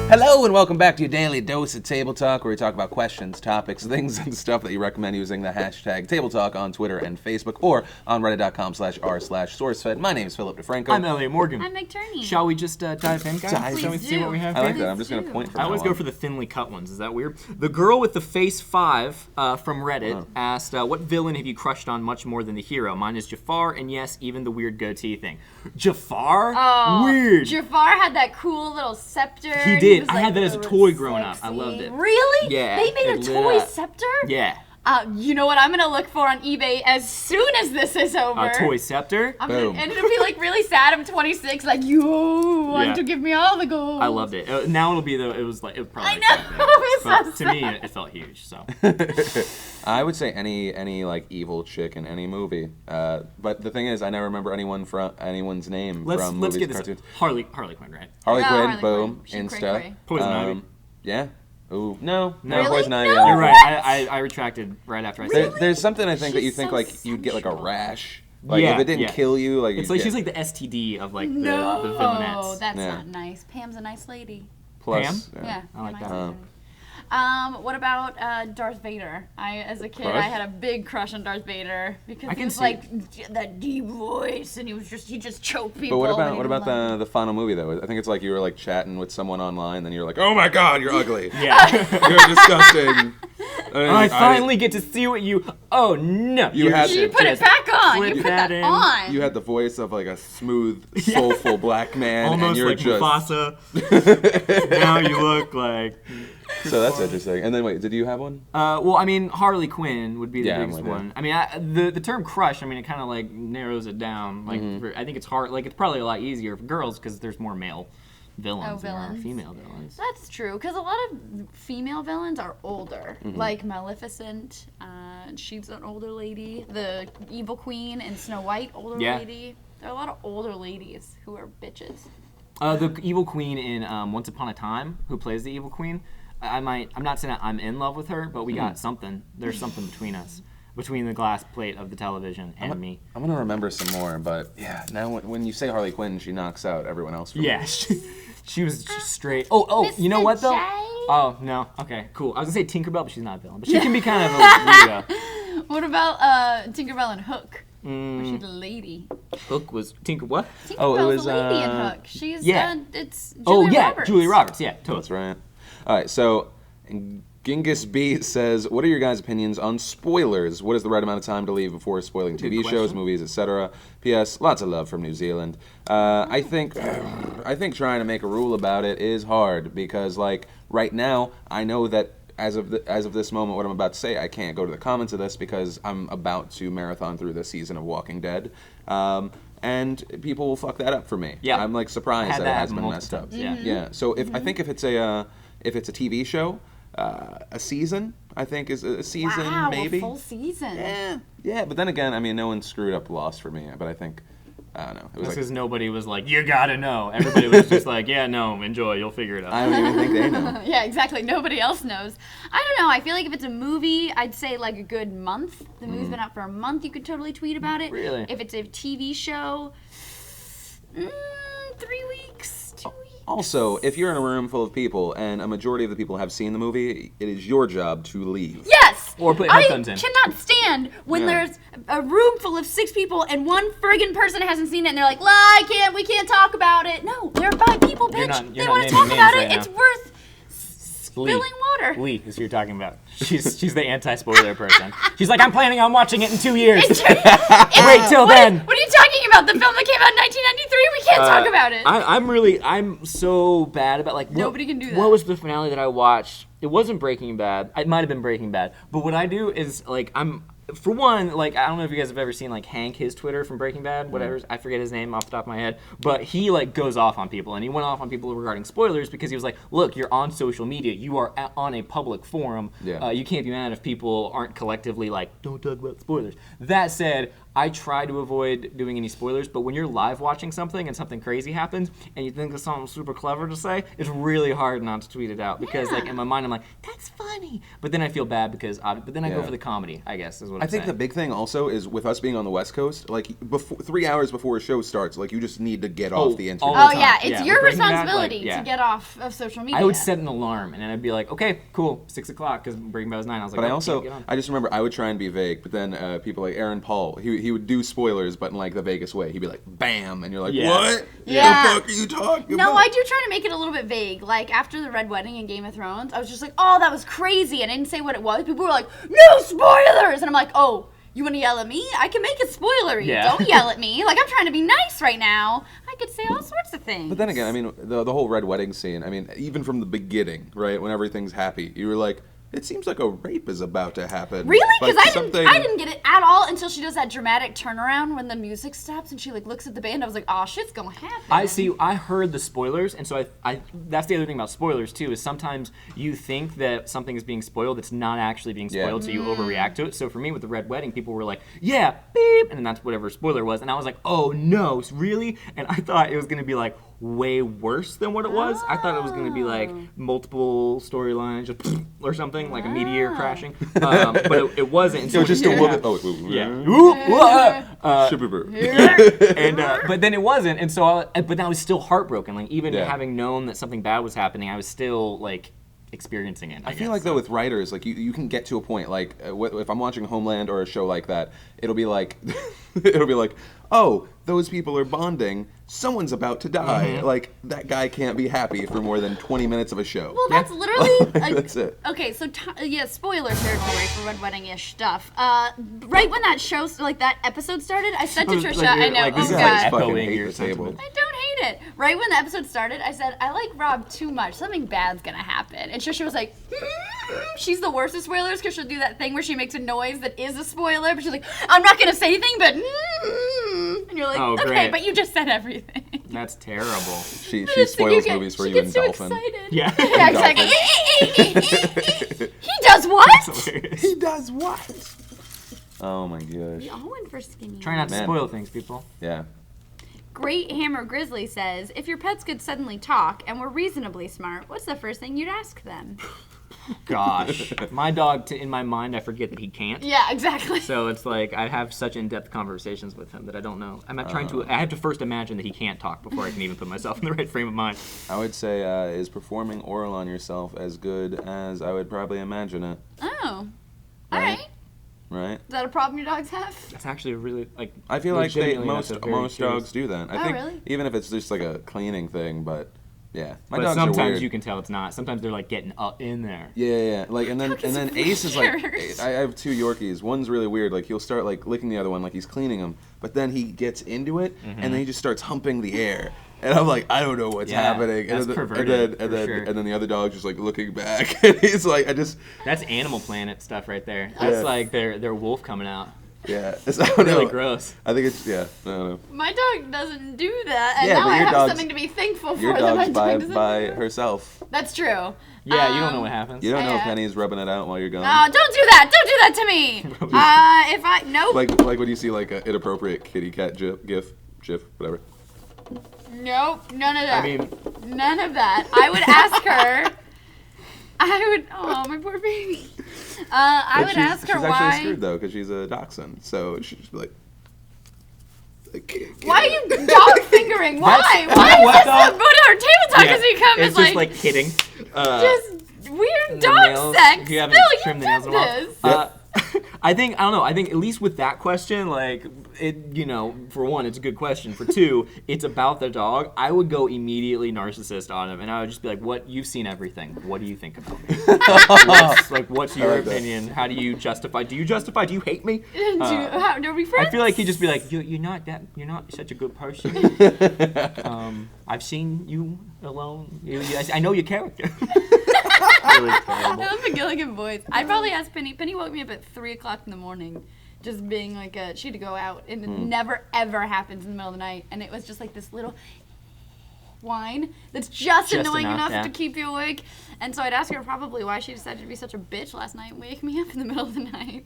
Hello and welcome back to your daily dose of Table Talk, where we talk about questions, topics, things, and stuff that you recommend using the hashtag Table Talk on Twitter and Facebook, or on reddit.com/r/SourceFed. My name is Philip DeFranco. I'm Elliott Morgan. I'm McTurney. Shall we just dive in, guys? Shall we see what we have I here? like that. I'm just going to point from I always go for the thinly cut ones. Is that weird? The girl with the face 5 from Reddit asked, what villain have you crushed on much more than the hero? Mine is Jafar, and yes, even the weird goatee thing. Jafar? Oh, weird. Jafar had that cool little scepter. He did. Was, I had that as a toy growing up. I loved it. Really? Yeah. They made a toy scepter? Yeah. You know what I'm going to look for on eBay as soon as this is over? A toy scepter? And it'll be like really sad. I'm 26, like, you want to give me all the gold. I loved it. Now it'll be, though, it was probably I know. But to me, it felt huge, so. I would say any like evil chick in any movie. But the thing is, I never remember anyone's name from let's movies get and this. cartoons. Harley Quinn, right? Harley Quinn, Harley boom, Quinn. Insta. Poison Ivy. Yeah. Ooh, no, Really? Poison Ivy. No. You're right. I retracted right after I said it. There's something I think that you She's think so like you'd get like a sensual. rash. Like if it didn't kill you, like it's like she's like the STD of like the No, villainettes. that's Yeah. not nice. Pam's a nice lady. plus. Pam? Yeah. I like Pam, that. nice lady. What about Darth Vader? As a kid, Crush? I had a big crush on Darth Vader because I he can was see like that deep voice, and he just choked people. But and he what was about like- the final movie though? I think it's like you were like chatting with someone online, then you're like, oh my god, you're ugly. Yeah. You're disgusting. I finally get to see what you. Oh no! You had You to put it back on. flip You put that that in. on. You had the voice of like a smooth, soulful black man, and Almost you're like just. Mufasa. Now you look like. So that's interesting. And then wait, did you have one? Well, I mean, Harley Quinn would be the Yeah, I'm biggest with you. one. I mean, the term crush. I mean, it kind of like narrows it down. Like, I think it's hard. Like, it's probably a lot easier for girls because there's more male villains than there are villains. female villains. That's true, because a lot of female villains are older. Like Maleficent, she's an older lady. The evil queen in Snow White, older Yeah. lady. There are a lot of older ladies who are bitches. The evil queen in Once Upon a Time, who plays the evil queen. I'm not saying that I'm in love with her, but we got something. There's something between us, between the glass plate of the television and me. I'm gonna remember some more, but yeah. Now when you say Harley Quinn, she knocks out everyone else. For me. Yeah, she was just straight. Oh, you know what though? J? Oh no. Okay, cool. I was gonna say Tinkerbell, but she's not a villain. But she can be kind of a weirdo. What about Tinkerbell and Hook? Was she the lady? Hook was What? Tinkerbell's it was, the lady in Hook. She's yeah. It's Julia Oh yeah, Roberts. Julia Roberts. Yeah, totally. That's right. All right, so Genghis B says, what are your guys' opinions on spoilers? What is the right amount of time to leave before spoiling TV shows, question. movies, etc.? P.S. Lots of love from New Zealand. I think trying to make a rule about it is hard because, like, right now, I know that as of this moment, what I'm about to say, I can't go to the comments of this because I'm about to marathon through this season of Walking Dead. And people will fuck that up for me. Yeah. I'm like surprised Had that it that has been multiple messed up. times, yeah. Yeah. So I think if it's a TV show, a season I think is a season Wow, maybe. a full season. Yeah. But then again, I mean, no one screwed up Lost for me. But I think I don't know. It was That's like, because nobody was like, you gotta know. Everybody was just like, yeah, no, enjoy, you'll figure it out. I don't even think they know. Yeah, exactly. Nobody else knows. I don't know. I feel like if it's a movie, I'd say like a good month. The movie's been out for a month. You could totally tweet about it. Really? If it's a TV show, 3 weeks, 2 weeks. Also, if you're in a room full of people and a majority of the people have seen the movie, it is your job to leave. Yes! Or put I headphones in. cannot stand when Yeah. there's a room full of 6 people and one friggin' person hasn't seen it and they're like, we can't talk about it. No, there are 5 people, bitch. You're they not want to naming talk about names it. right It's now. worth Lee. spilling water. Lee is who you're talking about. She's the anti-spoiler person. She's like, I'm planning on watching it in 2 years. Wait till then. What are you talking about? The film that came out in 1993? We can't talk about it. I'm so bad about like. Nobody can do that. What was the finale that I watched? It wasn't Breaking Bad. It might have been Breaking Bad. But what I do is like for one, like, I don't know if you guys have ever seen, like, Hank, his Twitter from Breaking Bad, whatever, I forget his name off the top of my head, but he, like, goes off on people, and he went off on people regarding spoilers because he was like, look, you're on social media, you are on a public forum, Yeah. You can't be mad if people aren't collectively like, don't talk about spoilers. That said, I try to avoid doing any spoilers, but when you're live watching something and something crazy happens and you think of something super clever to say, it's really hard not to tweet it out because like in my mind I'm like, that's funny. But then I feel bad because but then I go for the comedy, I guess is what I'm saying. I think the big thing also is with us being on the West Coast, like 3 hours before a show starts, like you just need to get off the internet. Oh yeah, it's your Breaking Bad, responsibility like, to get off of social media. I would set an alarm and then I'd be like, okay, cool, 6 o'clock because Breaking Bad was 9. I was like, But I just remember I would try and be vague, but then people like Aaron Paul, he would do spoilers, but in like the Vegas way. He'd be like, bam, and you're like, what? Yeah. The fuck are you talking about? No, I do try to make it a little bit vague. Like after the Red Wedding in Game of Thrones, I was just like, oh, that was crazy, and I didn't say what it was. People were like, no spoilers, and I'm like, oh, you want to yell at me? I can make it spoilery. Yeah. Don't yell at me. Like I'm trying to be nice right now. I could say all sorts of things. But then again, I mean, the whole Red Wedding scene, I mean, even from the beginning, right, when everything's happy, you were like, it seems like a rape is about to happen. Really? Like Because I didn't get it at all until she does that dramatic turnaround when the music stops and she like looks at the band. I was like, oh, shit's gonna happen. I heard the spoilers, and so I that's the other thing about spoilers too, is sometimes you think that something is being spoiled that's not actually being spoiled, so you overreact to it. So for me with the Red Wedding, people were like, yeah, beep, and then that's whatever spoiler was, and I was like, oh no, really? And I thought it was gonna be like way worse than what it was. I thought it was going to be like multiple storylines just or something, like a meteor crashing. But it wasn't. And so just a woman. But then it wasn't, and so but I was still heartbroken. Like even having known that something bad was happening, I was still like experiencing it. I feel like though with writers, like you can get to a point like if I'm watching Homeland or a show like that, it'll be like oh, those people are bonding. Someone's about to die. Like that guy can't be happy for more than 20 minutes of a show. Well, that's literally that's it. Okay, so spoiler territory for Red Wedding-ish stuff. Right when that show, like that episode started, I said to Trisha, I know, like, oh this is god, like fucking echoing hate your the table. sentiment. I don't hate it. Right when the episode started, I said, I like Rob too much. Something bad's gonna happen. And Trisha was like, she's the worst at spoilers because she'll do that thing where she makes a noise that is a spoiler, but she's like, I'm not gonna say anything, but and you're like, Oh, okay, great. but you just said everything. That's terrible. She spoils movies for you in Dolphin. Yeah. Yeah, exactly. He does what? He does what? Oh my gosh. We all went for skinny. Try not to Man. spoil things, people. Yeah. Great Hammer Grizzly says, if your pets could suddenly talk and were reasonably smart, what's the first thing you'd ask them? Gosh, my dog. In my mind, I forget that he can't. Yeah, exactly. So it's like I have such in-depth conversations with him that I don't know. I'm not trying to. I have to first imagine that he can't talk before I can even put myself in the right frame of mind. I would say is performing oral on yourself as good as I would probably imagine it. Oh. Right. Alright. Right? Is that a problem your dogs have? That's actually a really like. I feel like legitimately, that's a very most curious- dogs do that. I Oh, think really? even if it's just like a cleaning thing, but yeah, my But dogs are sometimes weird. you can tell it's not. Sometimes they're like getting up in there. Yeah. Like and then Dog is Ace is like weird. I have 2 Yorkies. One's really weird. Like he'll start like licking the other one like he's cleaning him, but then he gets into it and then he just starts humping the air. And I'm like, I don't know what's happening. That's perverted, for sure. And then the other dog's just like looking back, and he's like, That's Animal Planet stuff right there. That's like their wolf coming out. yeah. It's, I don't Really know. gross. I think it's I don't know. My dog doesn't do that, and Yeah, now but I your have dog's- something to be thankful for. Your that my dog's dog doesn't by do that. herself. That's true. Yeah, you don't know what happens. You don't know if Yeah. Penny's rubbing it out while you're gone. Oh, don't do that! Don't do that to me! Nope. Like when you see like an inappropriate kitty cat gif, whatever. Nope, none of that. I mean, None of that. I would ask her. Oh, my poor baby. I would ask her she's why. actually screwed though because she's a dachshund, so she'd just be like. Why are you dog fingering? Why? That's- Why what is this dog? the Buddha or table talk as we come? it's just like hitting. just weird the dog nails, sex. if Phil, you haven't you trimmed the did nails in a while. this. I don't know. I think at least with that question, like for one, it's a good question. For two, it's about the dog. I would go immediately narcissist on him, and I would just be like, "What? You've seen everything. What do you think about me? What's your opinion? How do you justify? Do you justify? Do you hate me? Are we friends? I feel like he'd just be like, "You're not such a good person. I've seen you alone. I know your character." Really terrible. I love the Gilligan voice. I'd probably ask Penny. Penny woke me up at 3 o'clock in the morning, just being like she had to go out, and it never ever happens in the middle of the night, and it was just like this little whine that's just annoying enough to keep you awake. And so I'd ask her probably why she decided to be such a bitch last night and wake me up in the middle of the night.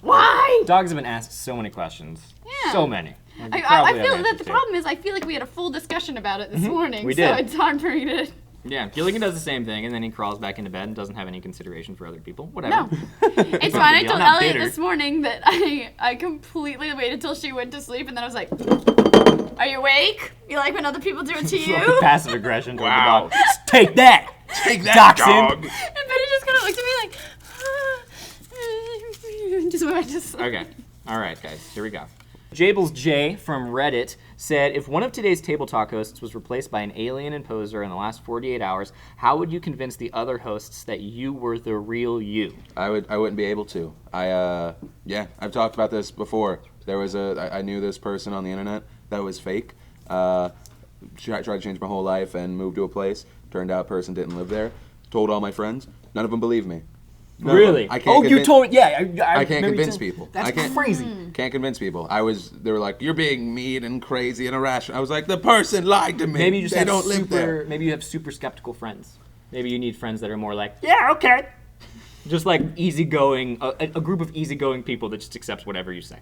Why? Dogs have been asked so many questions. Yeah. So many. I Probably feel have that answers the to. problem is I feel like we had a full discussion about it this morning. We So did. it's hard for me to. Yeah, Gilligan does the same thing, and then he crawls back into bed and doesn't have any consideration for other people. Whatever. No. It's fine. I I'm told not Elliott bitter. this morning that I completely waited till she went to sleep, and then I was like, "Are you awake? You like when other people do it to you?" Like passive aggression toward Wow. the dog. Take that! Take that, Dachshund. dog. And Betty just kind of looked at me like, just went back to sleep. Okay. All right, guys. Here we go. Jables J from Reddit said, if one of today's Table Talk hosts was replaced by an alien imposter in the last 48 hours, how would you convince the other hosts that you were the real you? I wouldn't be able to. I've talked about this before. I knew this person on the internet that was fake. Tried to change my whole life and moved to a place. Turned out person didn't live there. Told all my friends. None of them believed me. None of Really? them. I can't You convince- told, yeah. I can't remember you convince telling- people. That's I can't- crazy. Can't convince people. They were like, you're being mean and crazy and irrational. I was like, the person lied to me. Maybe you just they have don't live there. Maybe you have super skeptical friends. Maybe you need friends that are more like, yeah, okay. Just like easygoing, a group of easygoing people that just accepts whatever you say.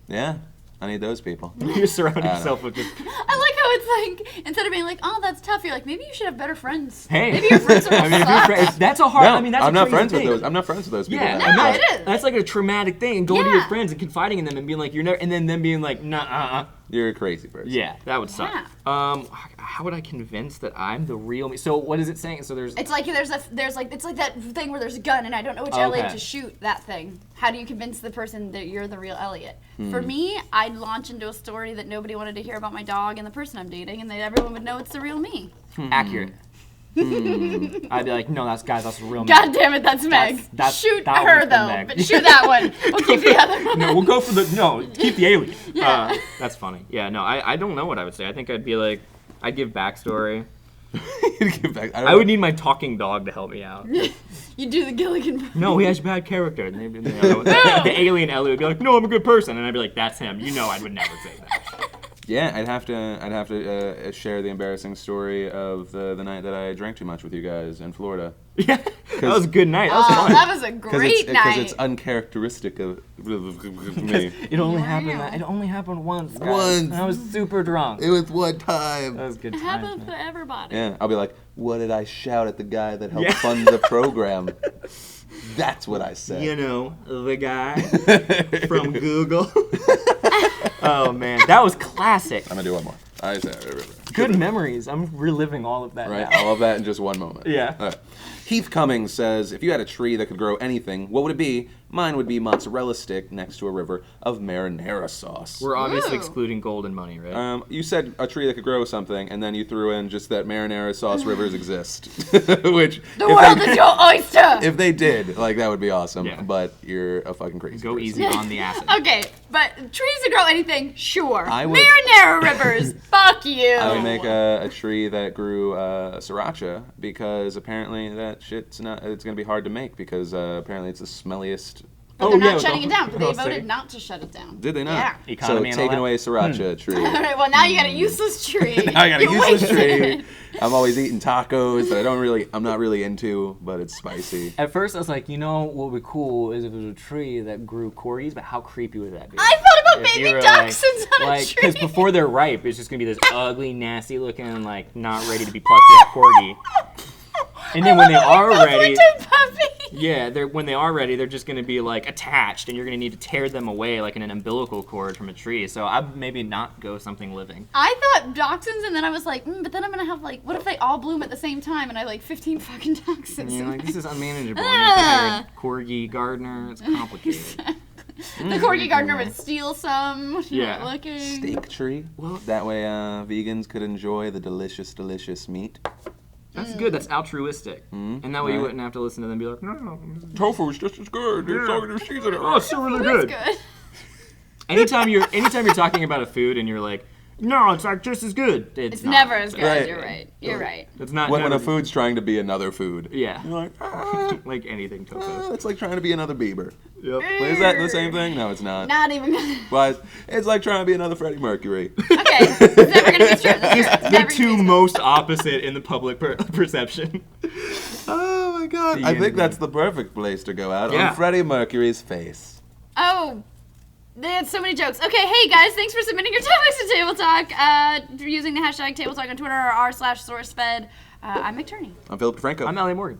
Yeah, I need those people. You surround I don't yourself with just, I like how it's like, instead of being like, oh, that's tough, you're like, maybe you should have better friends. hey. Maybe your friends are I mean, if suck. you're that's a hard. No, I mean, that's I'm a not crazy friends thing. with those. I'm not friends with those people. Yeah, then. No, Like, it is. That's like a traumatic thing, and going to your Yeah. friends and confiding in them and being like, you're never, and then them being like, nah, You're a crazy person. Yeah, that would suck. Yeah. How would I convince that I'm the real me? So what is it saying? So there's. It's like it's like that thing where there's a gun and I don't know which Okay. Elliott to shoot that thing. How do you convince the person that you're the real Elliott? For me, I'd launch into a story that nobody wanted to hear about my dog and the person I'm dating, and then everyone would know it's the real me. Accurate. I'd be like, no, that's the real me. God damn it, that's Meg. that's- Shoot that her one's though, Meg. but shoot that one. We'll keep the other one. No, we'll go for keep the alien. Yeah. That's funny. Yeah, no, I don't know what I would say. I think I'd be like, I'd give backstory. Get back. I would need my talking dog to help me out. You do the Gilligan. No, he has bad character. And the alien Elliott would be like, no, I'm a good person. And I'd be like, that's him. You know I would never say that. Yeah, I'd have to share the embarrassing story of the night that I drank too much with you guys in Florida. Yeah, that was a good night. That was Oh, fun. that was a great Because night. it's uncharacteristic of me. It only Wow. happened. It only happened once. Guys. Once. And I was super drunk. It was one time. That was good It times, happens man. to everybody. Yeah, I'll be like, what did I shout at the guy that helped Yeah. fund the program? That's what I said. You know, the guy from Google. Oh man, that was classic. I'm gonna do one more. I said, Good memories. I'm reliving all of that right, now. all of that in just one moment. Yeah. All right. Heath Cummings says, if you had a tree that could grow anything, what would it be? Mine would be mozzarella stick next to a river of marinara sauce. We're obviously Ooh. excluding gold and money, right? You said a tree that could grow something, and then you threw in just that marinara sauce rivers exist. Which, The world is your oyster. if they did, like, that would be awesome. Yeah. But you're a fucking crazy Go person. easy on the acid. Okay, but trees that grow anything, sure. I would- Marinara rivers, fuck you. I would make a tree that grew sriracha because apparently that shit's not. It's gonna be hard to make because apparently it's the smelliest. But Oh, they're yeah, not with shutting the- it down. the They whole voted city. not to shut it down. Did they not? Yeah. Economy So and all taking that? away sriracha tree. All right, well now you got a useless tree. Now I got a You useless wasted tree. it. I'm always eating tacos that I'm not really into, but it's spicy. At first, I was like, you know, what would be cool is if it was a tree that grew corgis, but how creepy would that be? I thought about If you baby were dachshunds on a like, tree. because before they're ripe, it's just gonna be this ugly, nasty looking, like not ready to be plucked yet corgi. And then when they are ready, yeah, when they are ready, they're just gonna be like attached, and you're gonna need to tear them away like in an umbilical cord from a tree. So I'd maybe not go something living. I thought dachshunds, and then I was like, but then I'm gonna have like, what if they all bloom at the same time, and I like 15 fucking dachshunds? And you're like, this is unmanageable. And you have to hire a corgi gardener. It's complicated. The corgi gardener would steal some. When you're Yeah. not looking. Steak tree. That way, vegans could enjoy the delicious, delicious meat. That's good. That's altruistic. And that way you Right. wouldn't have to listen to them be like, no. Tofu's just as good. There's so many cheese in it. Oh, it's still really That's good. good. Anytime you're talking about a food and you're like, no, it's like just as good. It's not. never as good. Right. You're right. You're right. It's not. When a never- food's trying to be another food. Yeah. You're like, Like anything tofu. it's like trying to be another Bieber. Yep. Wait, is that the same thing? No, it's not. Not even gonna. Well, it's like trying to be another Freddie Mercury. Okay. It's never gonna be true. It's The never two gonna be most opposite in the public perception. Oh my god. The I think unity. that's the perfect place to go out. Yeah. On Freddie Mercury's face. Oh, they had so many jokes. Okay, hey guys, thanks for submitting your topics to Table Talk using the hashtag Table Talk on Twitter or r/SourceFed. I'm McTurney. I'm Philip DeFranco. I'm Elliott Morgan.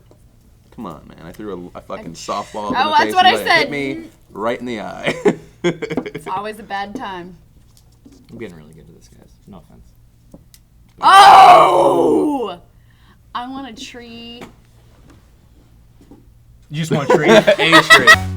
Come on, man. I threw a fucking softball. Oh, in the that's face what and I it said. Hit me right in the eye. It's always a bad time. I'm getting really good at this, guys. No offense. Oh! I want a tree. You just want to trade a trade.